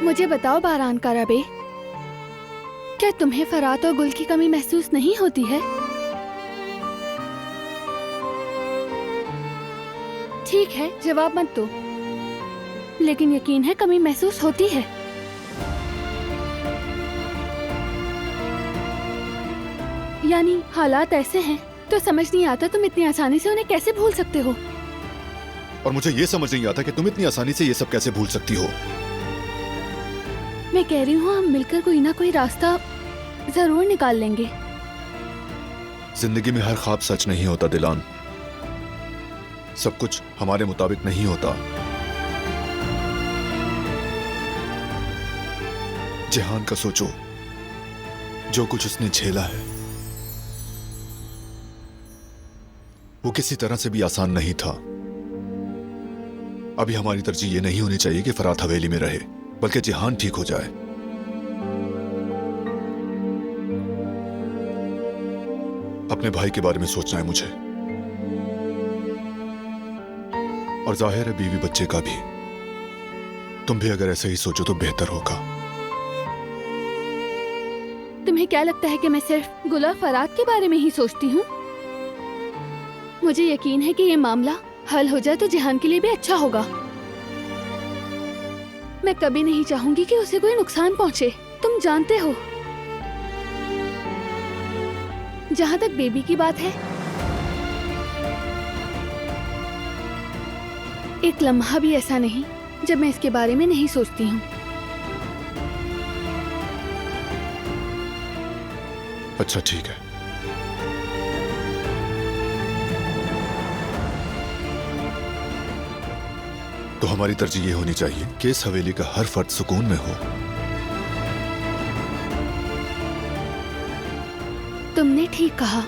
मुझे बताओ बारान का रबे, क्या तुम्हें फरात और गुल की कमी महसूस नहीं होती है? ठीक है, जवाब मत दो, लेकिन यकीन है कमी महसूस होती है। यानी हालात ऐसे हैं तो समझ नहीं आता तुम इतनी आसानी से उन्हें कैसे भूल सकते हो। और मुझे ये समझ नहीं आता कि तुम इतनी आसानी से ये सब कैसे भूल सकती हो। मैं कह रही हूँ हम मिलकर कोई ना कोई रास्ता जरूर निकाल लेंगे। जिंदगी में हर ख्वाब सच नहीं होता दिलान, सब कुछ हमारे मुताबिक नहीं होता। जिहान का सोचो, जो कुछ उसने झेला है वो किसी तरह से भी आसान नहीं था। अभी हमारी तरजीह ये नहीं होनी चाहिए कि फरात हवेली में रहे, बल्कि जिहान ठीक हो जाए। अपने भाई के बारे में सोचना है मुझे, और जाहिर है बीवी बच्चे का भी। तुम भी अगर ऐसे ही सोचो तो बेहतर होगा। तुम्हें क्या लगता है कि मैं सिर्फ गुल और फरात के बारे में ही सोचती हूँ? मुझे यकीन है कि ये मामला हल हो जाए तो जिहान के लिए भी अच्छा होगा। मैं कभी नहीं चाहूंगी कि उसे कोई नुकसान पहुंचे, तुम जानते हो। जहां तक बेबी की बात है, एक लम्हा भी ऐसा नहीं जब मैं इसके बारे में नहीं सोचती हूँ। अच्छा ठीक है, तो हमारी तरजीह ये होनी चाहिए कि इस हवेली का हर फर्द सुकून में हो। तुमने ठीक कहा।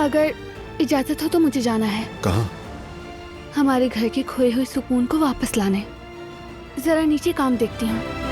अगर इजाजत हो तो मुझे जाना है। कहाँ? हमारे घर के खोए हुए सुकून को वापस लाने। जरा नीचे काम देखती हूँ।